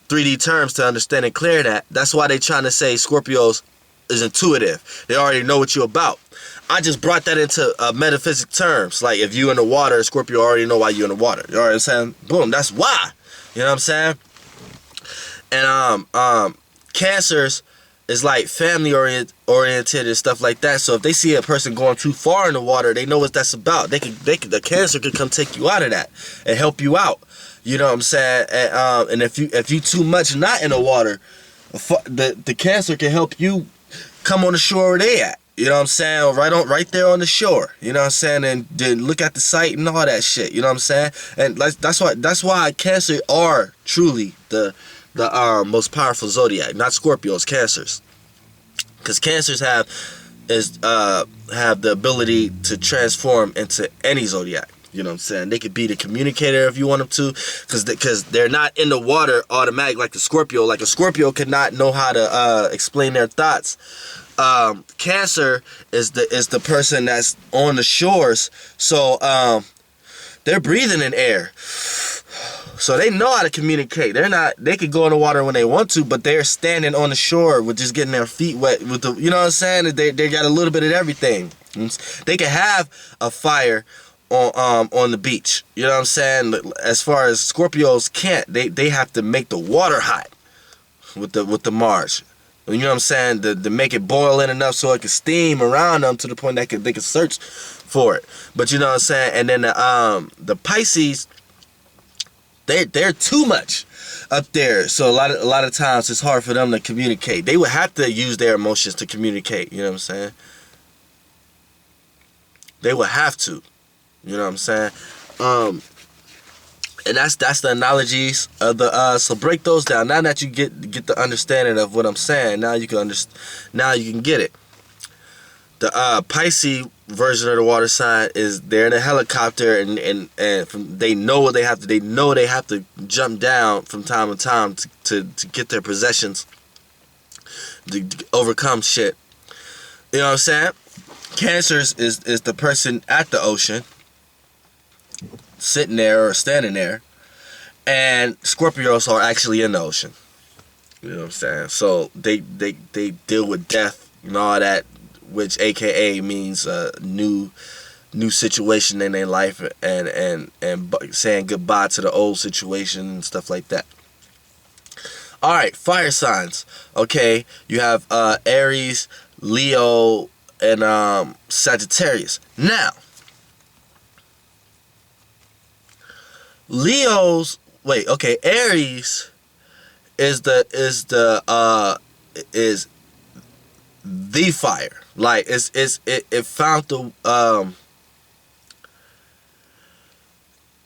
3D terms to understand and clear that. That's why they trying to say Scorpios is intuitive. They already know what you're about. I just brought that into metaphysics terms. Like if you in the water, Scorpio already know why you in the water. You know what I'm saying? Boom, that's why. You know what I'm saying? And Cancers is like family oriented and stuff like that. So if they see a person going too far in the water, they know what that's about. The Cancer could come take you out of that and help you out. You know what I'm saying? And if you too much not in the water, the Cancer can help you come on the shore where they at. You know what I'm saying? Right there on the shore. You know what I'm saying? And then look at the site and all that shit. You know what I'm saying? And that's why Cancer are truly the most powerful zodiac, not Scorpios, Cancers. Because Cancers have the ability to transform into any zodiac. You know what I'm saying? They could be the communicator if you want them to, because they're not in the water automatic like the Scorpio. Like a Scorpio could not know how to explain their thoughts. Cancer is the person that's on the shores, so they're breathing in air, so they know how to communicate. They could go in the water when they want to, but they're standing on the shore with just getting their feet wet with the, you know what I'm saying? They got a little bit of everything. They can have a fire on the beach, you know what I'm saying? As far as Scorpios can't, they have to make the water hot with the Mars. You know what I'm saying? To make it boil in enough so it can steam around them to the point that they can search for it. But you know what I'm saying? And then the Pisces, they're too much up there. So a lot of times it's hard for them to communicate. They would have to use their emotions to communicate. You know what I'm saying? They would have to. You know what I'm saying? And that's the analogies of the so break those down. Now that you get the understanding of what I'm saying, now you can get it. The Pisces version of the water sign is they're in a helicopter and they know what they have to. They know they have to jump down from time to time to get their possessions, to overcome shit. You know what I'm saying? Cancers is the person at the ocean, sitting there or standing there, and Scorpios are actually in the ocean. You know what I'm saying? So they deal with death and all that, which AKA means a new situation in their life and saying goodbye to the old situation and stuff like that. All right, fire signs. Okay, you have Aries, Leo, and Sagittarius. Now, Aries is the fire. Like it found the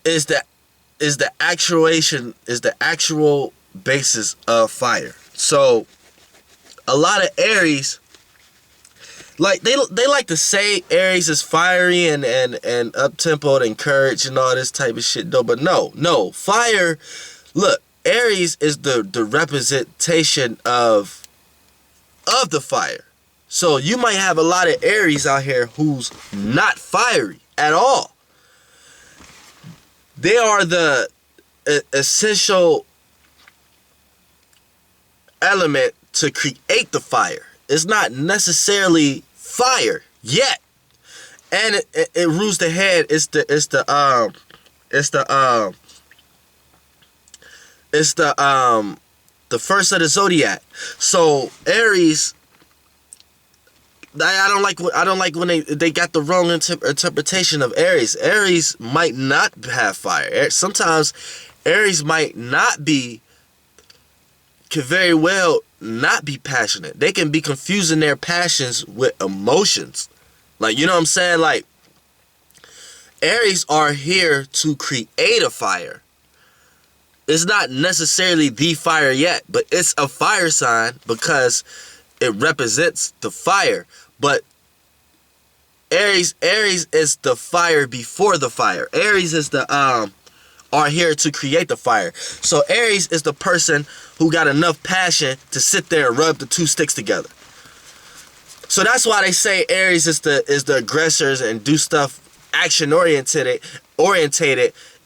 is the actual basis of fire. So a lot of Aries, like they like to say Aries is fiery and up-tempoed and courage and all this type of shit though, but no, fire, look, Aries is the representation of the fire. So you might have a lot of Aries out here who's not fiery at all. They are the essential element to create the fire. It's not necessarily fire yet, and it rules the head. It's the first of the zodiac. So Aries, I don't like when they got the wrong interpretation of Aries. Aries might not have fire. Sometimes Aries might not be, could very well not be passionate. They can be confusing their passions with emotions. Like, you know what I'm saying? Like, Aries are here to create a fire. It's not necessarily the fire yet, but it's a fire sign because it represents the fire. But Aries is the fire before the fire. Aries is are here to create the fire. So Aries is the person who got enough passion to sit there and rub the two sticks together. So that's why they say Aries is the aggressors and do stuff action orientated.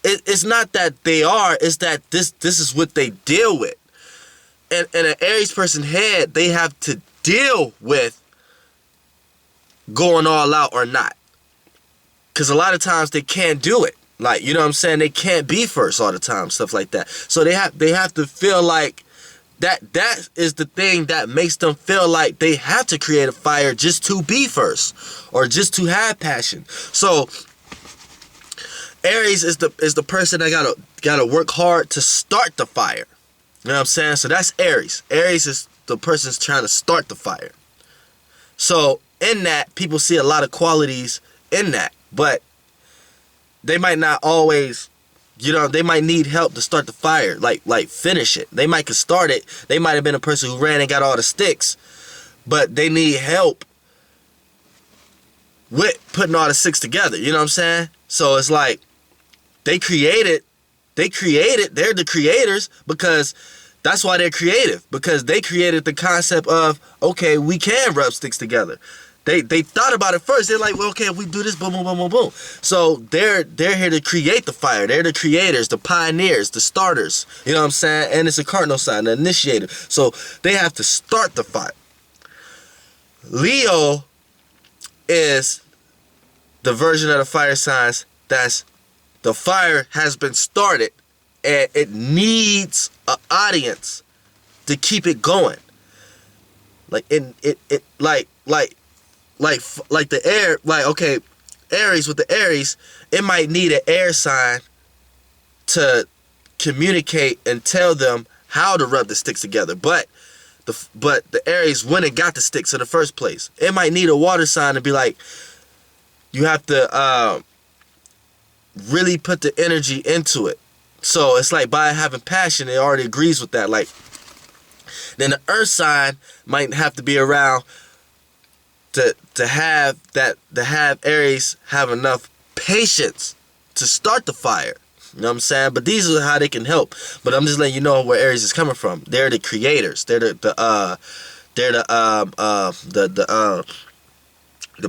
It's not that they are, it's that this is what they deal with. in an Aries person head, they have to deal with going all out or not. Because a lot of times they can't do it. Like, you know what I'm saying? They can't be first all the time, stuff like that. So they have to feel like that is the thing that makes them feel like they have to create a fire just to be first or just to have passion. So Aries is the person that gotta work hard to start the fire. You know what I'm saying? So that's Aries. Aries is the person's trying to start the fire. So in that, people see a lot of qualities in that, but they might not always, you know, they might need help to start the fire, like finish it. They might could start it. They might have been a person who ran and got all the sticks, but they need help with putting all the sticks together. You know what I'm saying? So it's like they created, they're the creators, because that's why they're creative, because they created the concept of, okay, we can rub sticks together. They thought about it first. They're like, well, okay, if we do this, boom, boom, boom, boom, boom. So they're here to create the fire. They're the creators, the pioneers, the starters. You know what I'm saying? And it's a cardinal sign, the initiator. So they have to start the fire. Leo is the version of the fire signs that's the fire has been started and it needs an audience to keep it going. Like like the air, like, okay, Aries, with the Aries, it might need an air sign to communicate and tell them how to rub the sticks together. But the Aries went and got the sticks in the first place. It might need a water sign to be like, you have to really put the energy into it. So it's like, by having passion, it already agrees with that. Like, then the earth sign might have to be around to have Aries have enough patience to start the fire. You know what I'm saying? But these are how they can help. But I'm just letting you know where Aries is coming from. They're the creators. They're the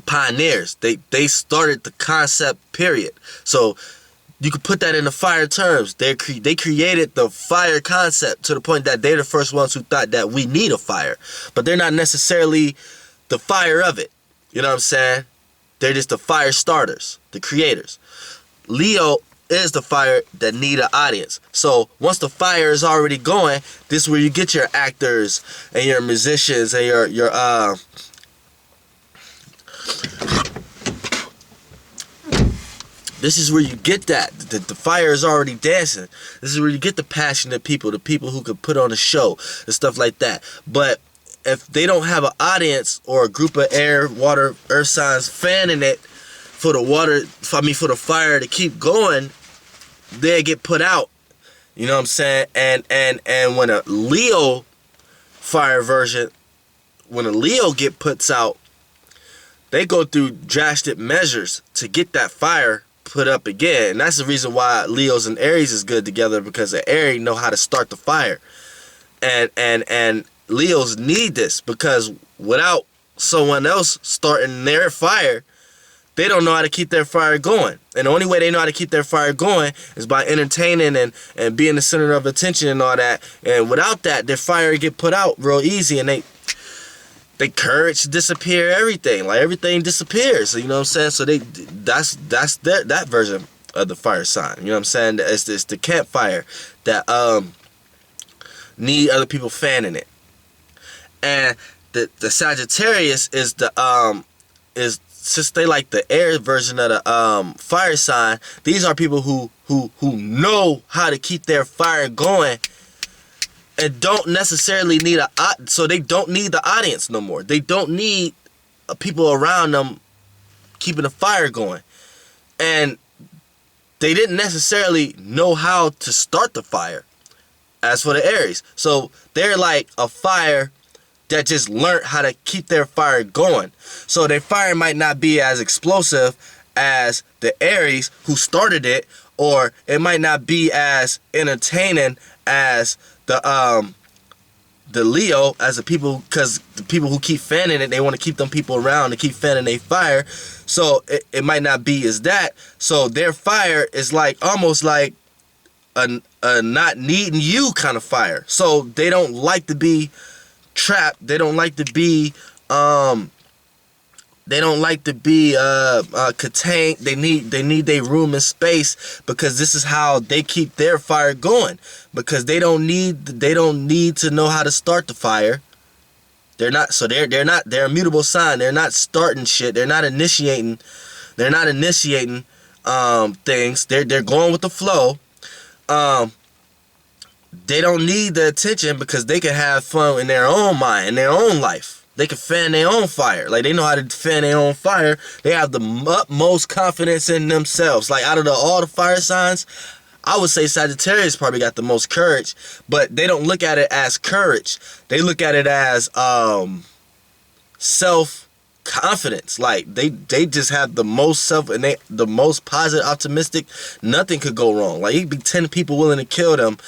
pioneers. They started the concept, period. So you could put that in the fire terms. They created the fire concept to the point that they're the first ones who thought that we need a fire. But they're not necessarily the fire of it. You know what I'm saying? They're just the fire starters, the creators. Leo is the fire that need an audience. So once the fire is already going, this is where you get your actors and your musicians and your this is where you get that. The fire is already dancing. This is where you get the passionate people, the people who could put on a show and stuff like that. But if they don't have an audience or a group of air, water, earth signs fanning it for the fire to keep going, they get put out. You know what I'm saying? And when a Leo fire version, when a Leo puts out, they go through drastic measures to get that fire put up again. And that's the reason why Leos and Aries is good together, because the Aries know how to start the fire. And Leos need this, because without someone else starting their fire, they don't know how to keep their fire going. And the only way they know how to keep their fire going is by entertaining and being the center of attention and all that. And without that, their fire get put out real easy, and they courage disappear, everything. Like, everything disappears. So, you know what I'm saying? So that's that version of the fire sign. You know what I'm saying? It's the campfire that need other people fanning it. And the Sagittarius is since they like the air version of the fire sign, these are people who know how to keep their fire going and don't necessarily need so they don't need the audience no more. They don't need people around them keeping the fire going. And they didn't necessarily know how to start the fire as for the Aries. So they're like a fire that just learned how to keep their fire going. So their fire might not be as explosive as the Aries who started it, or it might not be as entertaining as the Leo, as the people, because the people who keep fanning it, they want to keep them people around to keep fanning their fire. So it might not be as that. So their fire is like almost like a not needing you kind of fire. So they don't like to be trapped. They don't like to be contained. They need their room and space, because this is how they keep their fire going. Because they don't need to know how to start the fire. They're a mutable sign. They're not starting shit. They're not initiating. Things. They're going with the flow. They don't need the attention, because they can have fun in their own mind, in their own life. They can fan their own fire. Like, they know how to fan their own fire. They have the utmost confidence in themselves. Like, out of all the fire signs, I would say Sagittarius probably got the most courage, but they don't look at it as courage. They look at it as self-confidence. Like, they just have the most self, and the most positive, optimistic. Nothing could go wrong. Like, you'd be 10 people willing to kill them.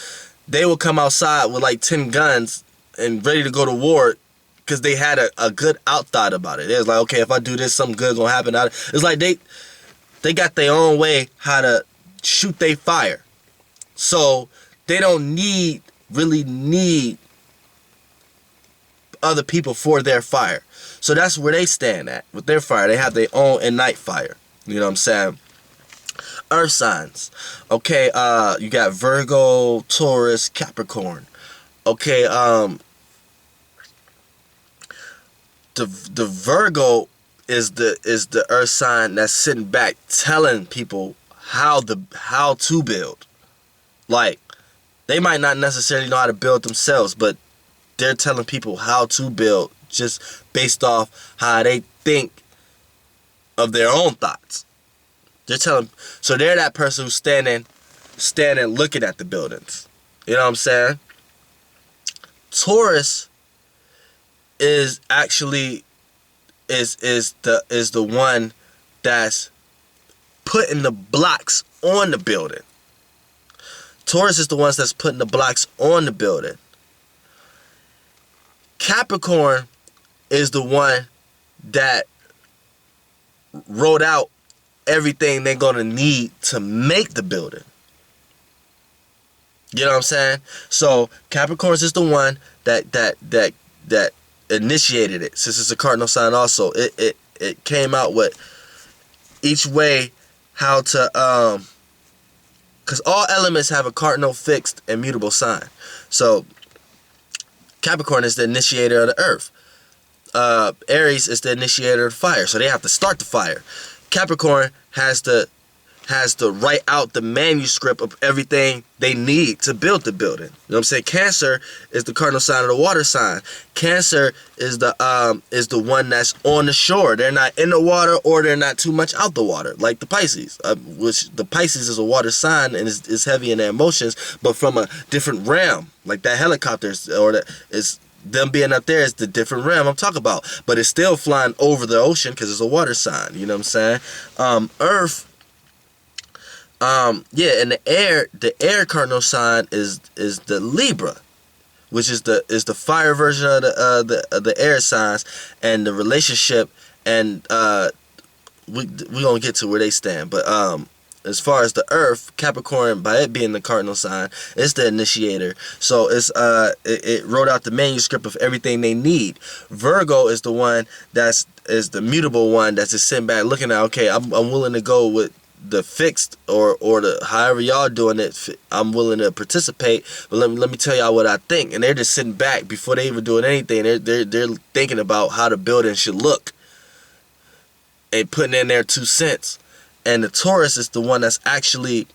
They will come outside with like 10 guns and ready to go to war, because they had a good outthought about it. It was like, okay, if I do this, something good gonna happen out of it. It's like they got their own way how to shoot their fire. So they don't really need other people for their fire. So that's where they stand at with their fire. They have their own innate fire. You know what I'm saying? Earth signs. Okay, you got Virgo, Taurus, Capricorn. Okay, the Virgo is the earth sign that's sitting back telling people how to build. Like, they might not necessarily know how to build themselves, but they're telling people how to build just based off how they think of their own thoughts. So they're that person who's standing looking at the buildings. You know what I'm saying? Taurus is actually is the one that's putting the blocks on the building. Taurus is the ones that's putting the blocks on the building. Capricorn is the one that wrote out everything they're gonna need to make the building. You know what I'm saying? So Capricorn is the one that initiated it. Since it's a cardinal sign also, it came out with each way how to because all elements have a cardinal, fixed, and mutable sign. So Capricorn is the initiator of the earth. Aries is the initiator of fire, so they have to start the fire. Capricorn has to write out the manuscript of everything they need to build the building. You know what I'm saying? Cancer is the cardinal sign of the water sign. Cancer is the one that's on the shore. They're not in the water, or they're not too much out the water, like the Pisces. Which the Pisces is a water sign and is heavy in their emotions, but from a different realm. Like that helicopter, is them being up there is the different realm I'm talking about. But it's still flying over the ocean because it's a water sign. You know what I'm saying? Earth. Yeah, and the air cardinal sign is the Libra, which is the fire version of the air signs, and the relationship, and we gonna get to where they stand. But as far as the earth, Capricorn, by it being the cardinal sign, it's the initiator. So it's it wrote out the manuscript of everything they need. Virgo is the one is the mutable one that's just sitting back looking at, okay, I'm willing to go with the fixed or the however y'all doing it. I'm willing to participate, but let me tell y'all what I think. And they're just sitting back before they even doing anything. They're thinking about how the building should look and putting in their 2 cents. And the Taurus is the one that's actually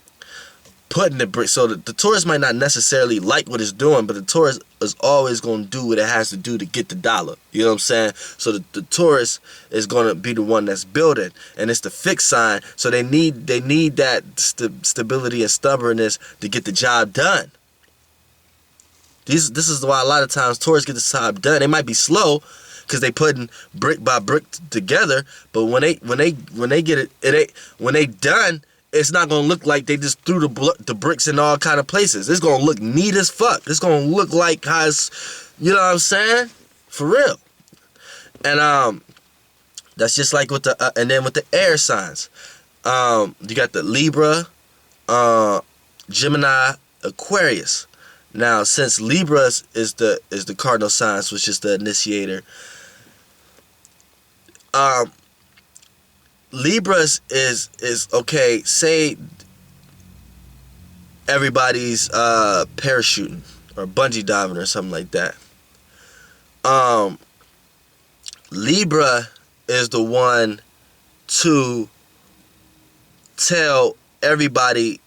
putting the brick. So the Taurus might not necessarily like what it's doing, but the Taurus is always going to do what it has to do to get the dollar. You know what I'm saying? So the Taurus is going to be the one that's building, and it's the fixed sign. So they need that stability and stubbornness to get the job done. This is why a lot of times Taurus get the job done. They might be slow because they putting brick by brick together, but when they get it, when they done, it's not gonna look like they just threw the bricks in all kind of places. It's gonna look neat as fuck. It's gonna look like how it's, you know what I'm saying? For real. And that's just like with the and then with the air signs, you got the Libra, Gemini, Aquarius. Now, since Libra is the cardinal sign, which is the initiator, Libras is okay. Say everybody's parachuting or bungee diving or something like that. Libra is the one to tell everybody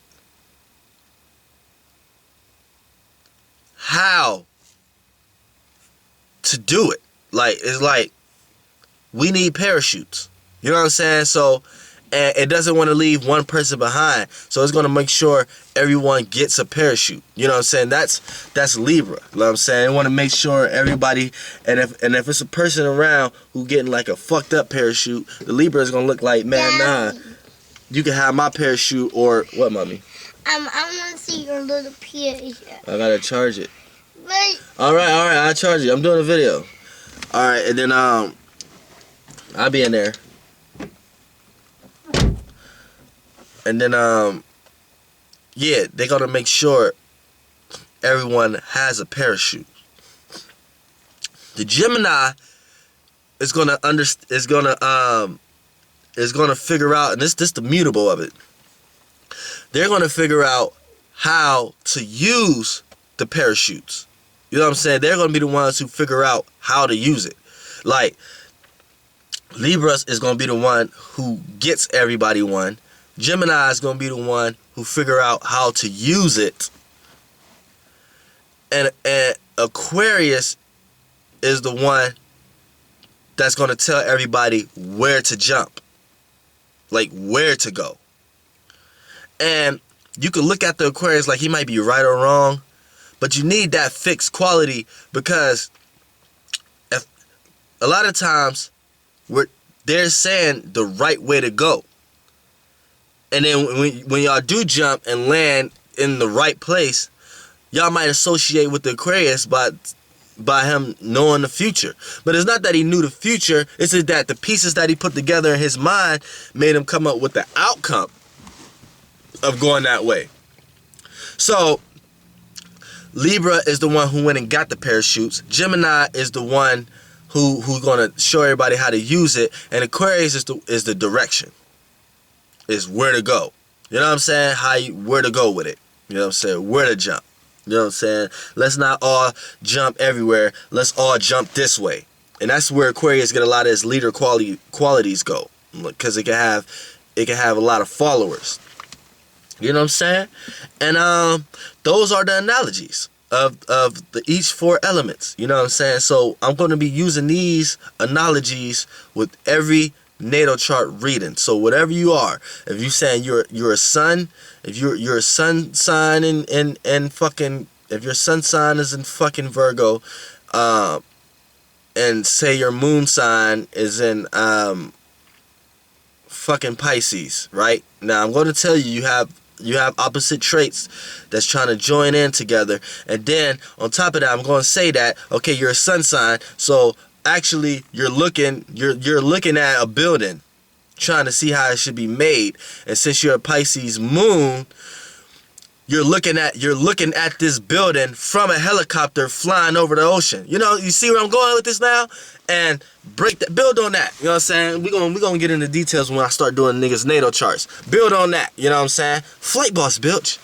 how to do it. Like, it's like, we need parachutes. You know what I'm saying? So, and it doesn't want to leave one person behind. So it's going to make sure everyone gets a parachute. You know what I'm saying? That's Libra. You know what I'm saying? They want to make sure everybody, and if it's a person around who getting like a fucked up parachute, the Libra is going to look like, man, nah, you can have my parachute. Or what, mommy? I want to see your little parachute. I got to charge it. Wait. All right, I'll charge it. I'm doing a video. All right, and then I'll be in there. And then yeah, they're gonna make sure everyone has a parachute. The Gemini is gonna figure out, and this the mutable of it. They're gonna figure out how to use the parachutes. You know what I'm saying? They're gonna be the ones who figure out how to use it. Like, Libra is gonna be the one who gets everybody one. Gemini is gonna be the one who figure out how to use it. And Aquarius is the one that's gonna tell everybody where to jump. Like, where to go. And you can look at the Aquarius like he might be right or wrong, but you need that fixed quality, because if a lot of times they're saying the right way to go. And then when y'all do jump and land in the right place, y'all might associate with the Aquarius by him knowing the future. But it's not that he knew the future, it's just that the pieces that he put together in his mind made him come up with the outcome of going that way. So Libra is the one who went and got the parachutes. Gemini is the one who gonna show everybody how to use it, and Aquarius is the direction. Is where to go. You know what I'm saying? Where to go with it. You know what I'm saying? Where to jump. You know what I'm saying? Let's not all jump everywhere. Let's all jump this way. And that's where Aquarius get a lot of his leader qualities go, because it can have a lot of followers. You know what I'm saying? And those are the analogies of the each four elements. You know what I'm saying? So I'm going to be using these analogies with every natal chart reading. So whatever you are, if you saying you're a sun, if you're a sun sign and fucking, if your sun sign is in fucking Virgo, and say your moon sign is in fucking Pisces, right? Now I'm going to tell you you have opposite traits that's trying to join in together, and then on top of that, I'm going to say that, okay, you're a sun sign, so actually you're looking at a building, trying to see how it should be made. And since you're a Pisces moon, you're looking at this building from a helicopter flying over the ocean. You know, you see where I'm going with this now? And build on that. You know what I'm saying? We're gonna get into details when I start doing niggas' natal charts. Build on that. You know what I'm saying? Flight boss, bitch.